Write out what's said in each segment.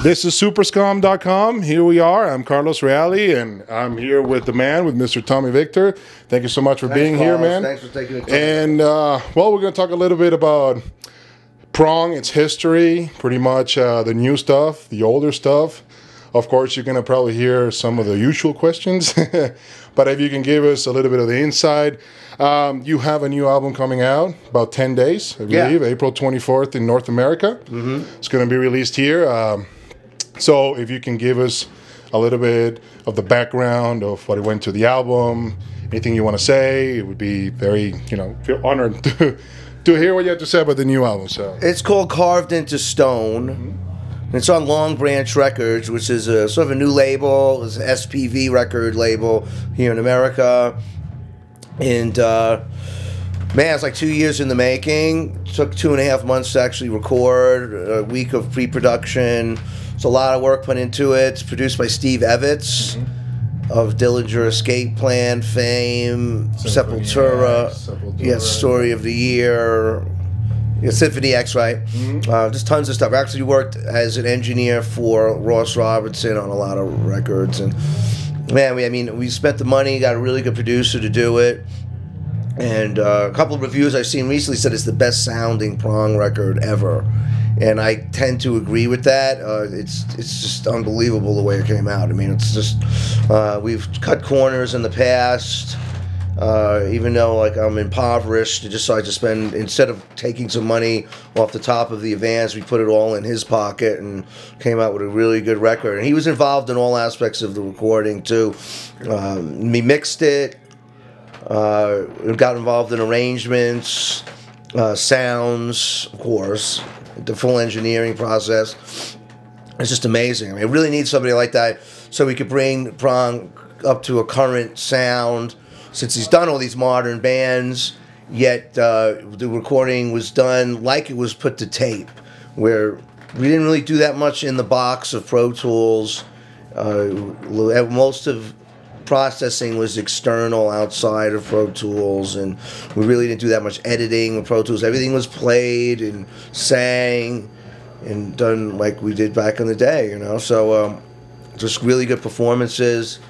This is Superskum.com. Here we are. I'm Carlos Reale, and I'm here with the man, with Mr. Tommy Victor. Thank you so much for being here, man. Thanks for taking the time. And, well, we're going to talk a little bit about Prong, its history, pretty much the new stuff, the older stuff. Of course, you're going to probably hear some of the usual questions, but if you can give us a little bit of the inside. You have a new album coming out, about 10 days, I believe, April 24th in North America. It's going to be released here. So if you can give us a little bit of the background of what went to the album, anything you want to say, it would be very, feel honored to hear what you have to say about the new album. So it's called Carved into Stone. It's on Long Branch Records, which is a sort of a new label. It's an SPV record label here in America. And man, it's like 2 years in the making. It took 2.5 months to actually record, a week of pre-production. There's a lot of work put into it. It's produced by Steve Evitz of Dillinger Escape Plan fame, Sepultura, Story of the Year, Symphony X, right? Just tons of stuff. I actually worked as an engineer for Ross Robertson on a lot of records, and man, we spent the money, got a really good producer to do it, and a couple of reviews I've seen recently said it's the best sounding Prong record ever, and I tend to agree with that. It's just unbelievable the way it came out. I mean, it's just we've cut corners in the past. Even though like I'm impoverished, I decided to spend, instead of taking some money off the top of the advance, we put it all in his pocket and came out with a really good record. And he was involved in all aspects of the recording too. We mixed it, got involved in arrangements, sounds, of course, the full engineering process. It's just amazing. I mean, I really need somebody like that so we could bring Prong up to a current sound. Since he's done all these modern bands, yet the recording was done like it was put to tape, where we didn't really do that much in the box of Pro Tools. Most of processing was external outside of Pro Tools, and we really didn't do that much editing with Pro Tools. Everything was played and sang and done like we did back in the day, So just really good performances.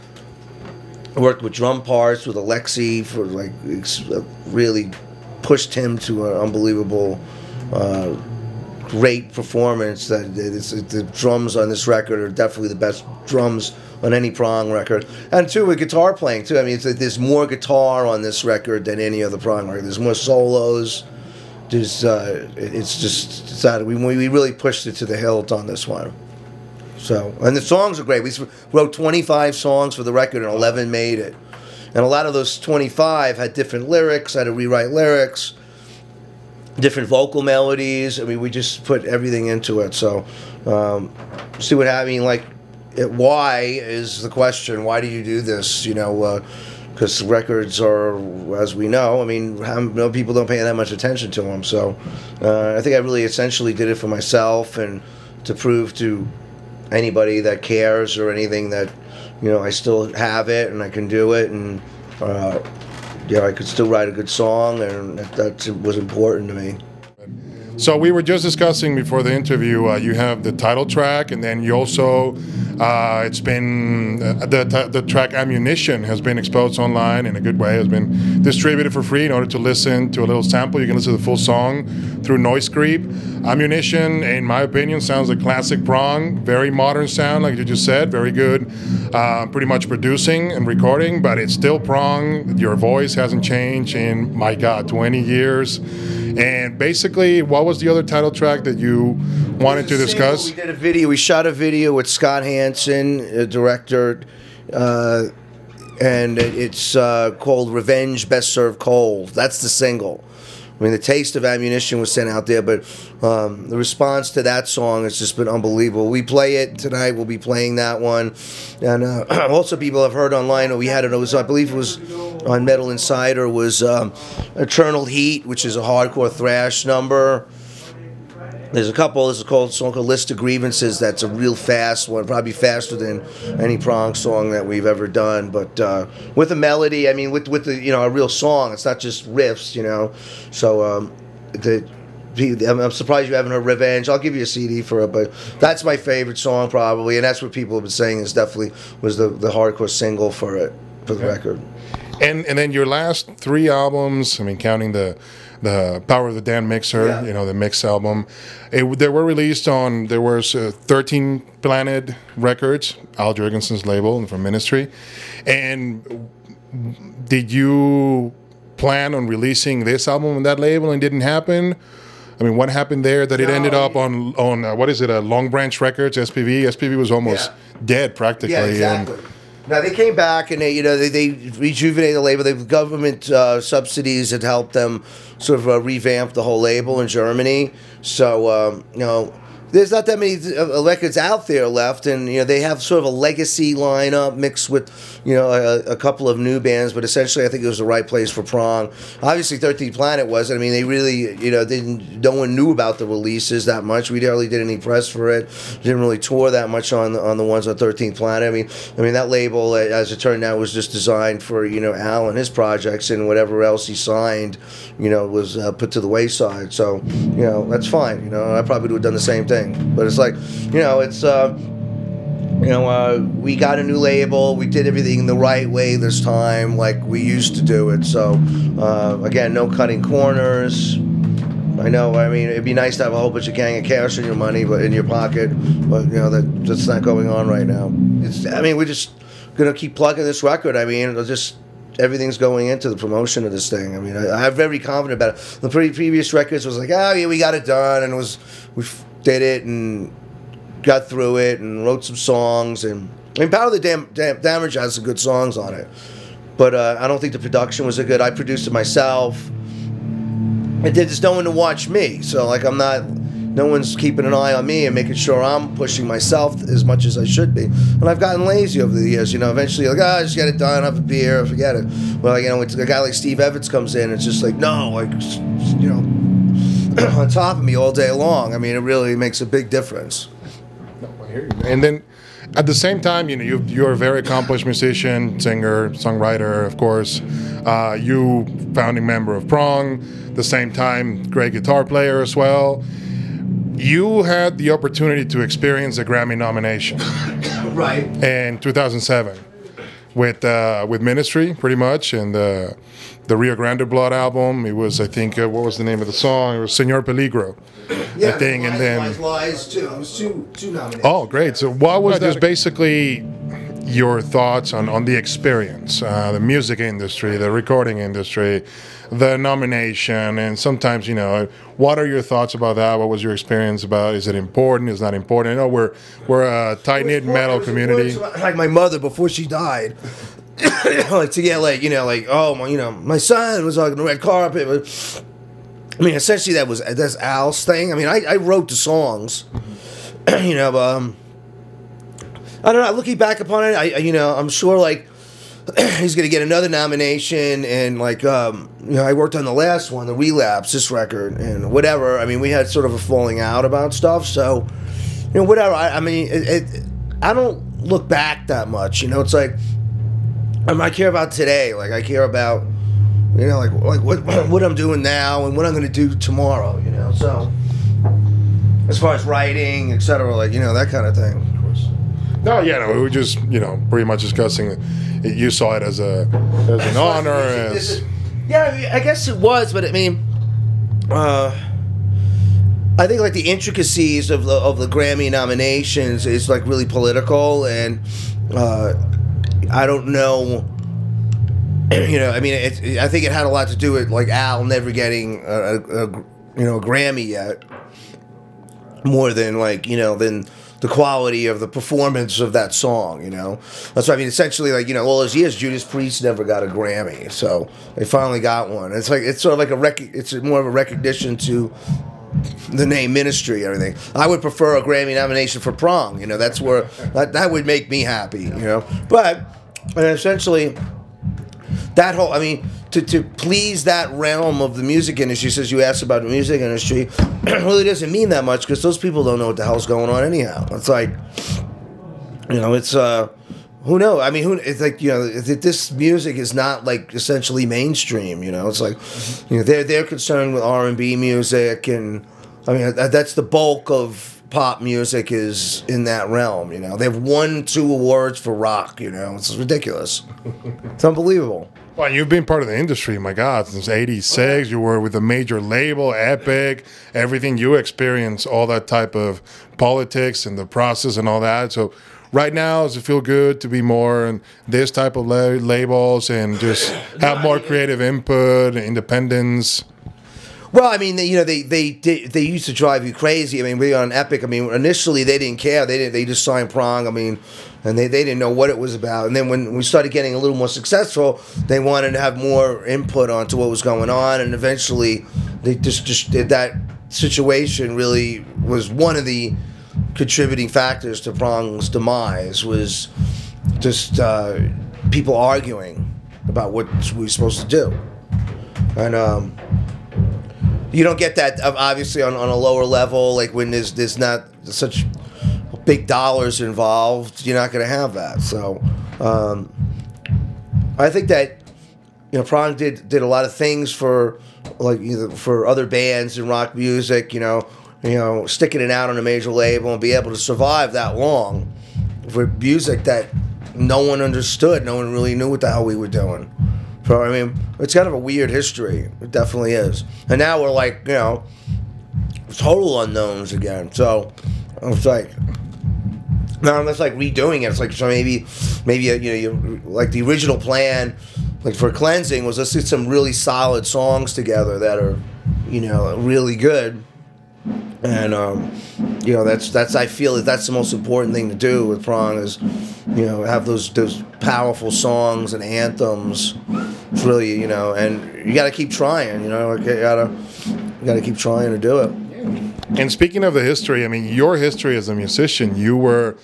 I worked with drum parts with Alexi for really pushed him to an unbelievable, great performance. The drums on this record are definitely the best drums on any Prong record. And too, with guitar playing too. I mean, there's more guitar on this record than any other Prong record. There's more solos. There's we really pushed it to the hilt on this one. So, and the songs are great. We wrote 25 songs for the record, and 11 made it. And a lot of those 25 had different lyrics, had to rewrite lyrics, different vocal melodies. I mean, we just put everything into it. So, see what I mean? Like, why is the question? Why do you do this? Because records are, as we know, I mean, people don't pay that much attention to them. So, I think I really essentially did it for myself and to prove to anybody that cares or anything that I still have it and I can do it, and I could still write a good song, and that was important to me. So we were just discussing before the interview, you have the title track, and then you also, it's been, the track Ammunition has been exposed online in a good way, has been distributed for free in order to listen to a little sample. You can listen to the full song through Noise Creep. Ammunition, in my opinion, sounds like classic Prong, very modern sound, like you just said, very good, pretty much producing and recording, but it's still Prong. Your voice hasn't changed in, my God, 20 years. And basically, what was the other title track that you wanted to discuss? We did a video. We shot a video with Scott Hansen, a director, and it's called Revenge Best Served Cold. That's the single. I mean, the taste of Ammunition was sent out there, but the response to that song has just been unbelievable. We play it tonight. We'll be playing that one. And also people have heard online, we had it, I believe it was on Metal Insider, was Eternal Heat, which is a hardcore thrash number. There's a couple. There's a song called List of Grievances. That's a real fast one, probably faster than any Prong song that we've ever done. But with a melody, I mean, with the a real song. It's not just riffs, So I'm surprised you haven't heard Revenge. I'll give you a CD for it, but that's my favorite song probably, and that's what people have been saying is definitely was the hardcore single for it, for the record. And then your last 3 albums, I mean, counting the Power of the Dan Mixer, you know, the Mix album, they were released on, there was 13 Planet Records, Al Jurgensen's label from Ministry. And did you plan on releasing this album on that label and it didn't happen? I mean, what happened there that it ended up on what is it, Long Branch Records, SPV? SPV was almost dead practically. Yeah, exactly. Now they came back and they rejuvenated the label. The government subsidies had helped them sort of revamp the whole label in Germany. So you know, there's not that many records out there left, and you know they have sort of a legacy lineup mixed with a couple of new bands. But essentially, I think it was the right place for Prong. Obviously, 13th Planet wasn't. I mean, they really no one knew about the releases that much. We hardly did any press for it. Didn't really tour that much on the ones on 13th Planet. I mean that label, as it turned out, was just designed for Al and his projects, and whatever else he signed, was put to the wayside. So that's fine. I probably would have done the same thing. But it's like, it's, we got a new label. We did everything the right way this time, like we used to do it. So, again, no cutting corners. I know, I mean, it'd be nice to have a whole bunch of gang of cash in your money, but in your pocket. But, that's not going on right now. We're just going to keep plugging this record. I mean, it'll just... Everything's going into the promotion of this thing. I mean, I'm very confident about it. The previous records was like, oh yeah, we got it done, and we did it and got through it and wrote some songs. And Power of the Damage has some good songs on it, but I don't think the production was good. I produced it myself. There's no one to watch me, so like no one's keeping an eye on me and making sure I'm pushing myself as much as I should be. And I've gotten lazy over the years, Eventually, like, just get it done, have a beer, forget it. Well, it's a guy like Steve Evans comes in, it's just like, no, like, on top of me all day long. I mean, it really makes a big difference. I hear you. And then, at the same time, you're a very accomplished musician, singer, songwriter, of course. You founding member of Prong. At the same time, great guitar player as well. You had the opportunity to experience a Grammy nomination, right? In 2007, with Ministry, pretty much, and the Rio Grande Blood album. It was, I think, what was the name of the song? It was Señor Peligro, I think. And then Lies too. It was two nominations. Oh, great! So, what was just basically your thoughts on the experience, the music industry, the recording industry, the nomination, and sometimes, what are your thoughts about that? What was your experience about? Is it important? Is it not important? I know we're a tight-knit metal community. Like my mother before she died, like to get my son was on the red carpet. Essentially that's Al's thing. I wrote the songs, I don't know. Looking back upon it, I'm sure like he's gonna get another nomination, and I worked on the last one, the Relapse, this record, and whatever. We had sort of a falling out about stuff, so whatever. I don't look back that much. It's like I care about today. Like I care about what I'm doing now and what I'm gonna do tomorrow. So as far as writing, etc., that kind of thing. No, we were just, pretty much discussing it. You saw it as an honor. Yeah, I guess it was, but I think like the intricacies of the Grammy nominations is like really political, and I don't know. I think it had a lot to do with like Al never getting a Grammy yet, more than than the quality of the performance of that song, That's what essentially, all those years, Judas Priest never got a Grammy, so they finally got one. It's sort of like it's more of a recognition to the name Ministry and everything. I would prefer a Grammy nomination for Prong, that's where, that would make me happy, But, essentially, that whole, to please that realm of the music industry, since you asked about the music industry, really doesn't mean that much, because those people don't know what the hell's going on anyhow. It's like, it's who knows? It's like this music is not essentially mainstream. It's like they're concerned with R&B music and I mean, that's the bulk of pop music is in that realm. You know, they've won 2 awards for rock. You know, it's ridiculous. It's unbelievable. Well, you've been part of the industry, my God, since '86. You were with a major label, Epic, everything you experienced, all that type of politics and the process and all that. So right now, does it feel good to be more in this type of labels and just have more creative input, independence? Well, I mean, you know, they used to drive you crazy. I mean, we on Epic. I mean, initially they didn't care. They just signed Prong. I mean, and they didn't know what it was about. And then when we started getting a little more successful, they wanted to have more input onto what was going on. And eventually, they just did that situation. Really was one of the contributing factors to Prong's demise. Was just people arguing about what we were supposed to do, and you don't get that obviously on a lower level, like when there's not such big dollars involved. You're not going to have that. So I think that, you know, Prong did a lot of things for, like, for other bands in rock music. You know, sticking it out on a major label and be able to survive that long for music that no one understood. No one really knew what the hell we were doing. So, I mean, it's kind of a weird history. It definitely is. And now we're like, you know, total unknowns again. So it's like, now it's like redoing it. It's like, so maybe you know, you like the original plan, like for Cleansing, was let's get some really solid songs together that are, you know, really good. And you know, that's I feel that that's the most important thing to do with Prong is, you know, have those powerful songs and anthems. It's really, you know, and you got to keep trying. You know, you gotta keep trying to do it. And speaking of the history, I mean, your history as a musician, you were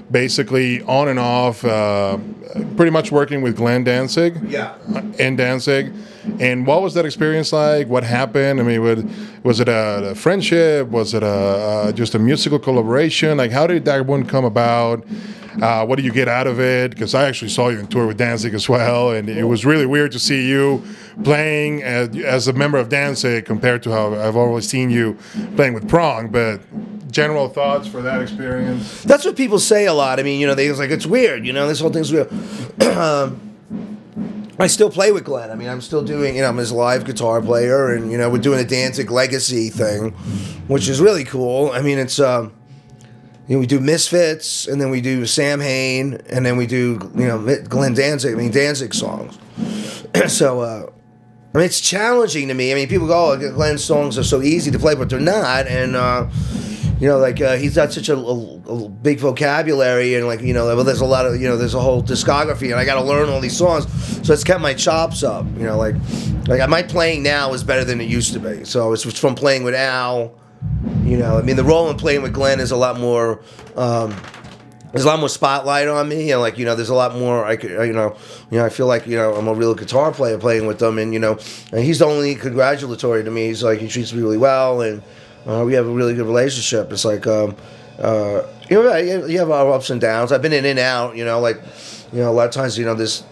basically on and off, pretty much working with Glen Danzig. Yeah. In Danzig. And what was that experience like? What happened? I mean, was it a friendship? Was it just a musical collaboration? Like, how did that one come about? What did you get out of it? Because I actually saw you on tour with Danzig as well, and it was really weird to see you playing as a member of Danzig compared to how I've always seen you playing with Prong. But general thoughts for that experience? That's what people say a lot. I mean, you know, they was like, it's weird. You know, this whole thing's weird. I still play with Glen. I mean, I'm still doing, you know, I'm his live guitar player, and, you know, we're doing a Danzig Legacy thing, which is really cool. I mean, it's, you know, we do Misfits, and then we do Sam Hain, and then we do, you know, Glen Danzig, I mean, Danzig songs. So, I mean, it's challenging to me. I mean, people go, oh, Glen's songs are so easy to play, but they're not, and, you know, like, he's got such a big vocabulary, and, like, you know, well, there's a lot of, you know, there's a whole discography, and I got to learn all these songs, so it's kept my chops up, you know, like my playing now is better than it used to be, so it's from playing with Al, you know, I mean, the role in playing with Glen is a lot more, there's a lot more spotlight on me, and, like, you know, there's a lot more, you know, I feel like, you know, I'm a real guitar player playing with them, and, you know, and he's only congratulatory to me. He's like, he treats me really well, and we have a really good relationship. It's like, you know, you have our ups and downs. I've been in and out, you know, like, you know, a lot of times, you know, this,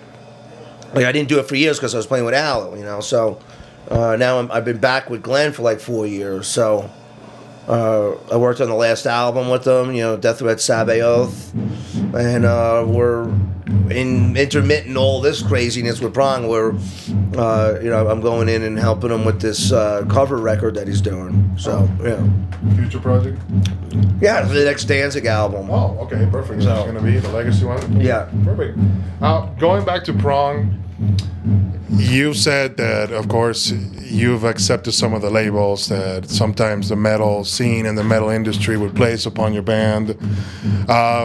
like, I didn't do it for years because I was playing with Al, you know, so now I've been back with Glen for like 4 years, so I worked on the last album with them, you know, Death Threat Sabaoth, and we're in intermittent all this craziness with Prong, where, you know, I'm going in and helping him with this cover record that he's doing, so, yeah. Future project? Yeah, the next Danzig album. Oh, okay, perfect. So it's going to be the Legacy one? Yeah. Perfect. Going back to Prong, you said that, of course, you've accepted some of the labels that sometimes the metal scene and the metal industry would place upon your band.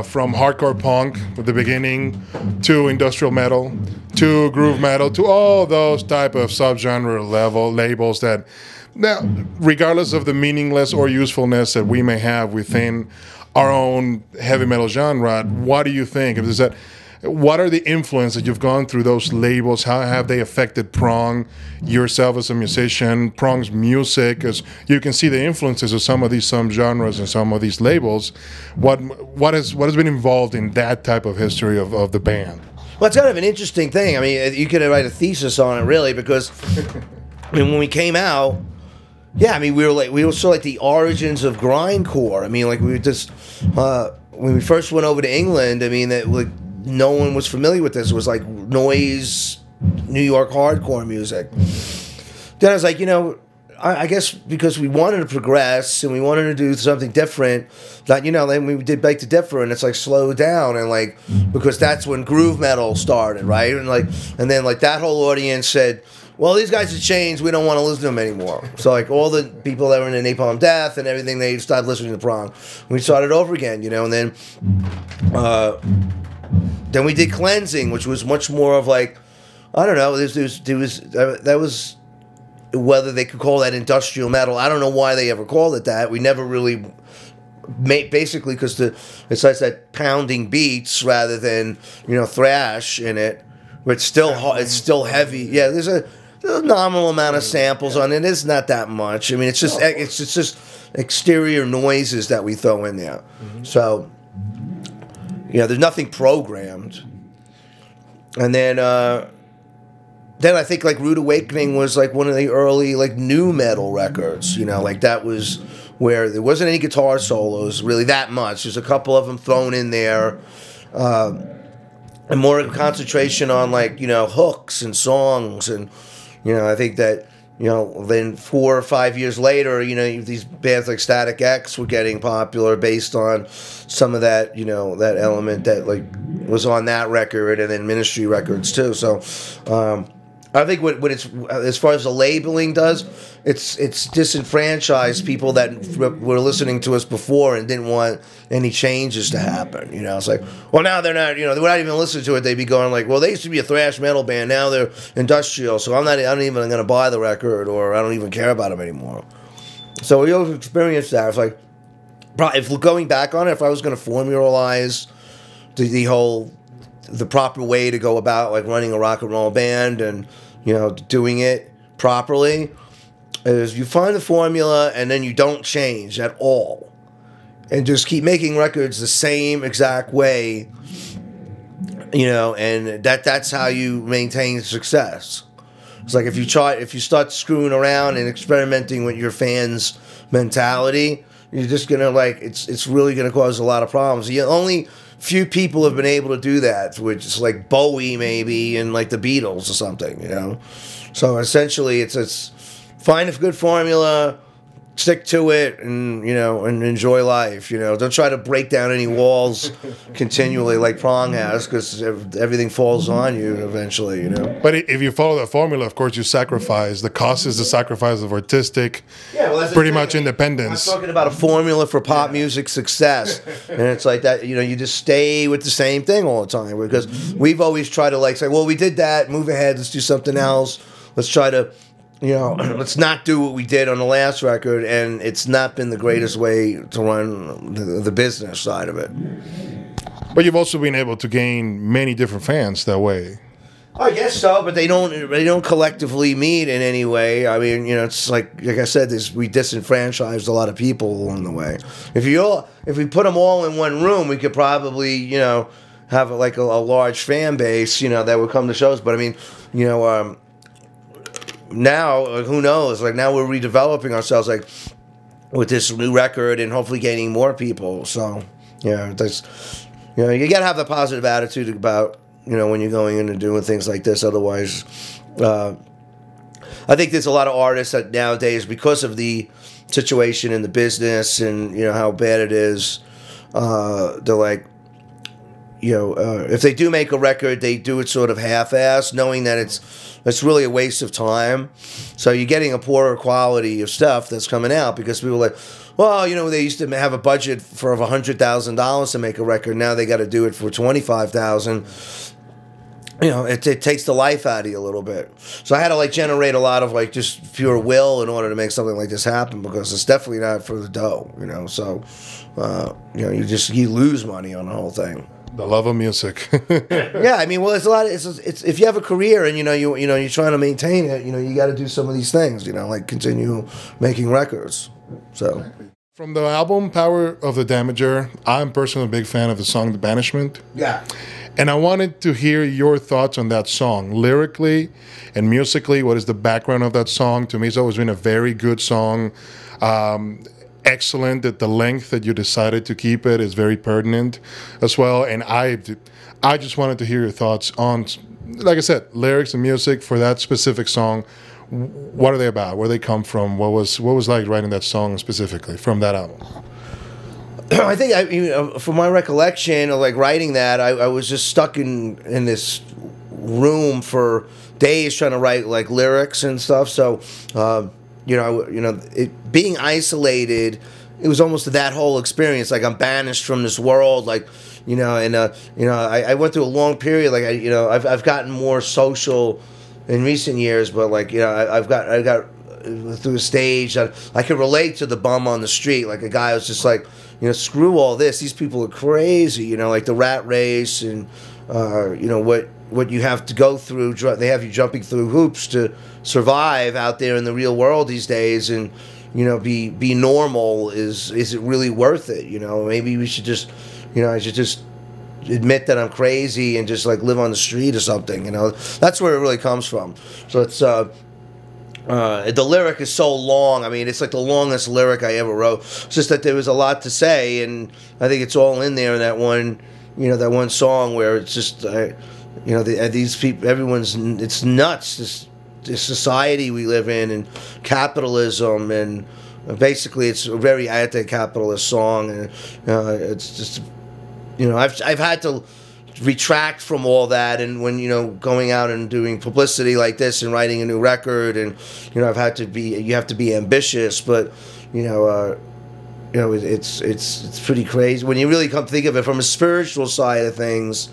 From hardcore punk at the beginning, to industrial metal, to groove metal, to all those type of subgenre level labels that, now, regardless of the meaningless or usefulness that we may have within our own heavy metal genre, what do you think? Is that, what are the influence that you've gone through those labels? How have they affected Prong, yourself as a musician, Prong's music? Because you can see the influences of some of these genres and some of these labels. What has been involved in that type of history of the band? Well, it's kind of an interesting thing. I mean, you could write a thesis on it, really, because I mean, when we came out, yeah, I mean, we were sort of like the origins of grindcore. I mean, like we were just when we first went over to England. I mean, that like no one was familiar with this. It was like noise, New York hardcore music. Then I was like, you know, I guess because we wanted to progress and we wanted to do something different, that, you know, then we did Beg to Differ, and it's like slow down, and like, because that's when groove metal started, right? And then like that whole audience said, well, these guys have changed, we don't want to listen to them anymore. So like all the people that were in the Napalm Death and everything, they started listening to Prong. We started over again, you know, and then we did Cleansing, which was much more of like, I don't know, that was, whether they could call that industrial metal. I don't know why they ever called it that. We never really made, basically because it's like that pounding beats rather than, you know, thrash in it. But it's still heavy. Yeah, there's a nominal amount of samples on it. It's not that much. I mean, it's just exterior noises that we throw in there. So, you know, there's nothing programmed. And then I think like Rude Awakening was like one of the early like new metal records, you know, like that was where there wasn't any guitar solos really that much. There's a couple of them thrown in there, and more concentration on like, you know, hooks and songs. And, you know, I think that, you know, then 4 or 5 years later, you know, these bands like Static X were getting popular based on some of that, you know, that element that like was on that record, and then Ministry records too. So, I think what it's, as far as the labeling does, it's disenfranchised people that were listening to us before and didn't want any changes to happen. You know, it's like, well, now they're not, you know, they're not even listening to it. They'd be going like, well, they used to be a thrash metal band, now they're industrial, so I'm not even going to buy the record, or I don't even care about them anymore. So we always experienced that. It's like, if going back on it, if I was going to formalize the proper way to go about like running a rock and roll band and, you know, doing it properly, is you find the formula and then you don't change at all, and just keep making records the same exact way, you know, and that's how you maintain success. It's like if you start screwing around and experimenting with your fans' mentality, you're just gonna like, it's really gonna cause a lot of problems. The only few people have been able to do that, which is like Bowie maybe, and like the Beatles or something, you know. So essentially, it's find a good formula, stick to it, and, you know, and enjoy life. You know, don't try to break down any walls continually like Prong has, because everything falls on you eventually. You know. But if you follow that formula, of course, you sacrifice. The cost is the sacrifice of artistic, pretty much independence. I'm talking about a formula for pop music success, and it's like that. You know, you just stay with the same thing all the time, because we've always tried to like say, well, we did that, move ahead, let's do something else. Let's try to, you know, let's not do what we did on the last record, and it's not been the greatest way to run the business side of it. But you've also been able to gain many different fans that way. I guess so, but they don't collectively meet in any way. I mean, you know, it's like I said, we disenfranchised a lot of people along the way. If we put them all in one room, we could probably, you know, have like a large fan base, you know, that would come to shows. But I mean, you know, now, who knows? Like, now we're redeveloping ourselves, like, with this new record, and hopefully gaining more people. So, yeah, that's, you know, you gotta have the positive attitude about, you know, when you're going in and doing things like this. Otherwise, I think there's a lot of artists that nowadays, because of the situation in the business and, you know, how bad it is, they're like, you know, if they do make a record, they do it sort of half-assed, knowing that it's really a waste of time. So you're getting a poorer quality of stuff that's coming out, because people are like, well, you know, they used to have a budget for $100,000 to make a record. Now they got to do it for $25,000. You know, it takes the life out of you a little bit. So I had to like generate a lot of like just pure will in order to make something like this happen, because it's definitely not for the dough, you know. So, you know, you lose money on the whole thing. The love of music. Yeah, I mean, well, it's a lot. It's if you have a career and you know you're trying to maintain it, you know, you got to do some of these things, you know, like continue making records. So. From the album Power of the Damager, I'm personally a big fan of the song The Banishment. Yeah. And I wanted to hear your thoughts on that song, lyrically and musically. What is the background of that song? To me, it's always been a very good song. Excellent that the length that you decided to keep it is very pertinent as well. And I just wanted to hear your thoughts on, like I said, lyrics and music for that specific song. What are they about? Where they come from? What was like writing that song specifically from that album? I think, from my recollection of like writing that, I was just stuck in this room for days trying to write like lyrics and stuff. So, being isolated, it was almost that whole experience. Like I'm banished from this world. Like, I went through a long period. Like I've gotten more social in recent years, but like I got through a stage that I could relate to the bum on the street, like a guy who's just like, screw all this. These people are crazy, like the rat race and what you have to go through. They have you jumping through hoops to survive out there in the real world these days, and be normal. Is it really worth it? Maybe we should just, I should just admit that I'm crazy and just like live on the street or something. That's where it really comes from. So it's the lyric is so long. I mean, it's like the longest lyric I ever wrote. It's just that there was a lot to say, and I think it's all in there in that one, that one song where it's just, these people, it's nuts. This society we live in, and capitalism, and basically it's a very anti-capitalist song, and it's just, I've had to retract from all that, and when going out and doing publicity like this and writing a new record, and you have to be ambitious, but it's pretty crazy when you really come to think of it from a spiritual side of things.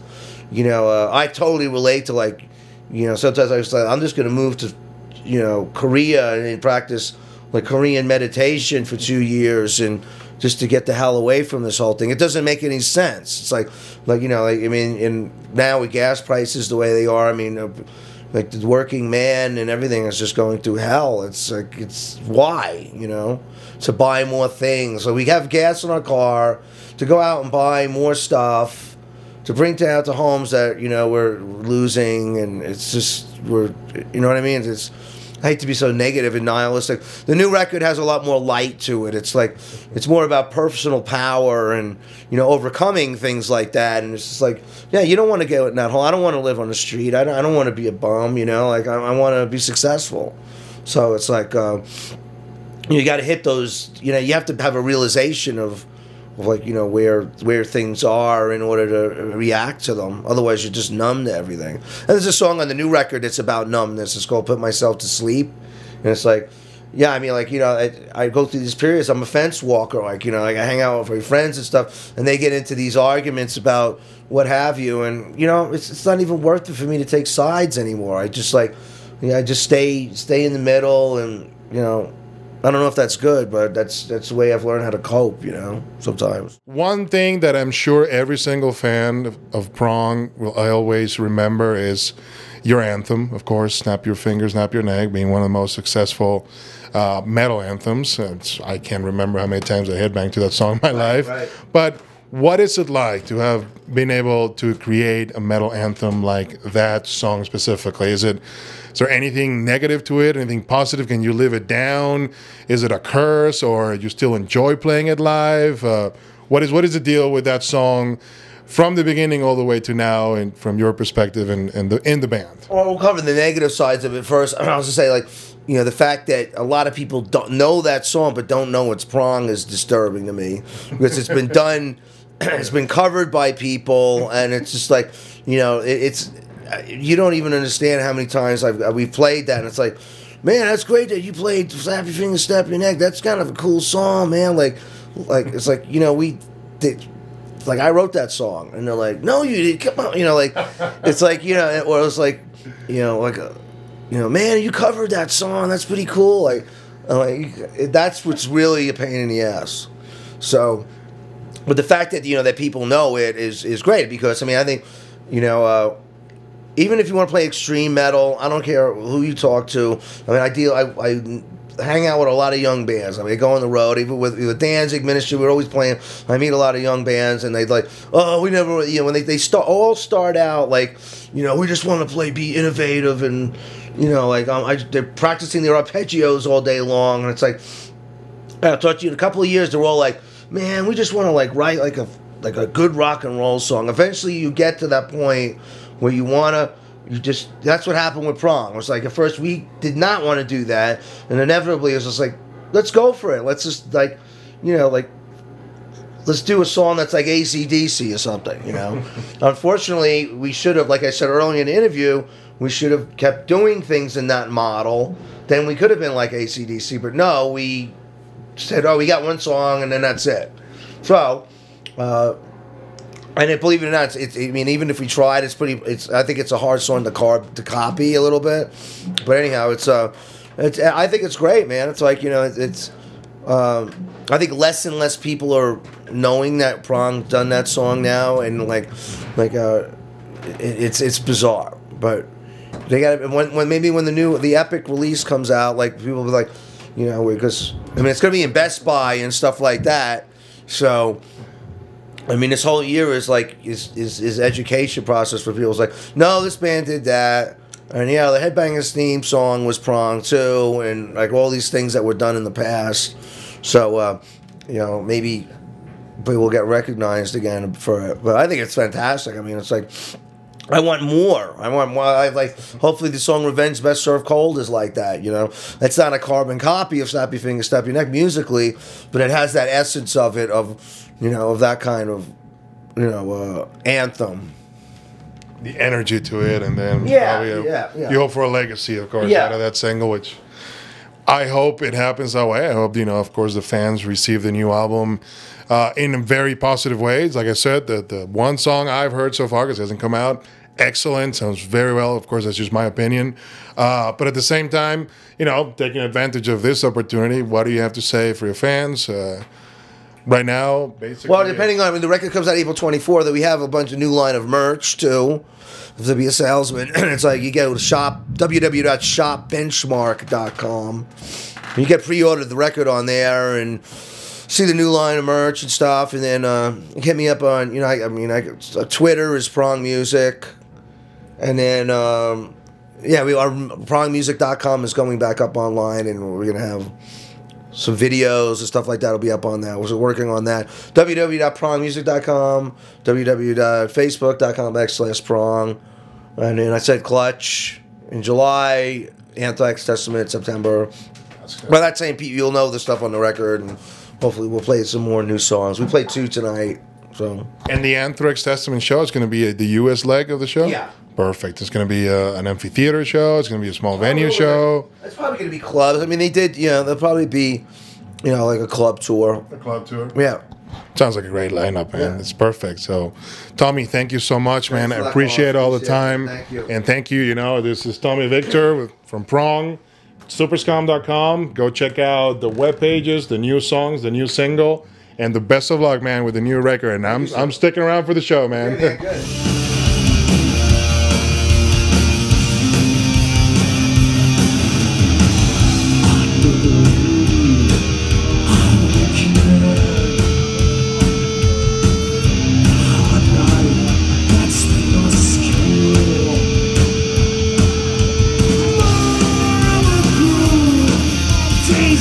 I totally relate to, like, sometimes I was like, I'm just going to move to Korea and practice like Korean meditation for 2 years, and just to get the hell away from this whole thing. It doesn't make any sense. It's like and now with gas prices the way they are, like the working man and everything is just going through hell. It's like, it's why, to buy more things. So we have gas in our car to go out and buy more stuff, to bring down to homes that, we're losing, and it's just, what I mean? I hate to be so negative and nihilistic. The new record has a lot more light to it. It's like, it's more about personal power and, overcoming things like that. And it's just like, yeah, you don't want to get in that hole. I don't want to live on the street. I don't want to be a bum, like I want to be successful. So it's like, you got to hit those, you have to have a realization of like, where things are in order to react to them. Otherwise, you're just numb to everything. And there's a song on the new record that's about numbness. It's called Put Myself to Sleep. And it's like, yeah, I go through these periods. I'm a fence walker. Like, I hang out with my friends and stuff, and they get into these arguments about what have you. And, it's not even worth it for me to take sides anymore. I just I just stay in the middle, and, I don't know if that's good, but that's the way I've learned how to cope, sometimes. One thing that I'm sure every single fan of Prong will always remember is your anthem, of course, Snap Your Fingers, Snap Your Neck, being one of the most successful metal anthems. I can't remember how many times I headbanged to that song in my life. Right. But what is it like to have been able to create a metal anthem like that song specifically? Is there anything negative to it? Anything positive? Can you live it down? Is it a curse, or you still enjoy playing it live? What is the deal with that song from the beginning all the way to now, and from your perspective in the band? Well, we'll cover the negative sides of it first. I was just say, like, the fact that a lot of people don't know that song but don't know it's Prong is disturbing to me, because it's been done, it's been covered by people, and it's just like, it's. You don't even understand how many times we've played that, and it's like, man, that's great that you played Snap Your Fingers, Snap Your Neck. That's kind of a cool song, man. Like it's like, we did, like, I wrote that song, and they're like, no, you did. Come on, like, it's like, or it's like, man, you covered that song. That's pretty cool. Like, that's what's really a pain in the ass. So, but the fact that that people know it is great, because I think even if you want to play extreme metal, I don't care who you talk to. I hang out with a lot of young bands. I mean, I go on the road, even with Danzig Ministry, we're always playing. I meet a lot of young bands, and they'd like, oh, we never, you know, when they start out like, you know, we just want to be innovative, and you know, like they're practicing their arpeggios all day long, and it's like, I'll talk to you in a couple of years, they're all like, man, we just want to like write like a good rock and roll song. Eventually, you get to that point where you want to. That's what happened with Prong. It was like, at first we did not want to do that, and inevitably it was just like, let's go for it. Let's just like, you know, like, let's do a song that's like AC/DC or something, you know. Unfortunately, we should have, like I said earlier in the interview, we should have kept doing things in that model. Then we could have been like AC/DC, but no, we said, oh, we got one song and then that's it. So, and believe it or not, I mean, even if we tried, I think it's a hard song to copy a little bit. But anyhow, I think it's great, man. It's like, you know, I think less and less people are knowing that Prong done that song now, and it's bizarre. But they got when the Epic release comes out, like people will be like, you know, because I mean it's gonna be in Best Buy and stuff like that, so. I mean, this whole year is like is education process for people. It's like, no, this band did that, and yeah, the Headbangers theme song was Prong too, and like all these things that were done in the past. So, you know, maybe we'll get recognized again for it. But I think it's fantastic. I mean, it's like, I want more. I like. Hopefully, the song "Revenge Best Served Cold" is like that. You know, it's not a carbon copy of "Snap Your Finger, Snap Your Neck" musically, but it has that essence of it, you know, of that kind of, you know, anthem. The energy to it, and then you hope for a legacy, of course, out of that single, which I hope it happens that way. I hope, you know, of course, the fans receive the new album in very positive ways. Like I said, the one song I've heard so far, because it hasn't come out, excellent, sounds very well. Of course, that's just my opinion. But at the same time, you know, taking advantage of this opportunity, what do you have to say for your fans? Right now, basically. Well, depending on, I mean, the record comes out April 24th, that we have a bunch of new line of merch too. To be a salesman, it's like you go to www.shopbenchmark.com. You get pre-ordered the record on there and see the new line of merch and stuff, and then hit me up on, you know, Twitter is Prong Music, and then our prongmusic.com is going back up online, and we're gonna have some videos and stuff like that will be up on that. We're working on that. www.prongmusic.com, www.facebook.com/prong. And then I said Clutch in July, Anthrax, Testament, September. By that same people, you'll know the stuff on the record, and hopefully we'll play some more new songs. We played 2 tonight. So. And the Anthrax Testament show is going to be the U.S. leg of the show? Yeah. Perfect. It's going to be an amphitheater show. It's going to be a small venue show. It's probably going to be clubs. I mean, they did, you know, there'll probably be, you know, like a club tour. A club tour? Yeah. Sounds like a great lineup, man. Yeah. It's perfect. So, Tommy, thank you so much, man. I appreciate all the time. Thank you. And thank you. You know, this is Tommy Victor from Prong, Superskum.com. Go check out the web pages, the new songs, the new single, and the best of luck, man, with the new record. And I'm sticking around for the show, man. Yeah, good. Days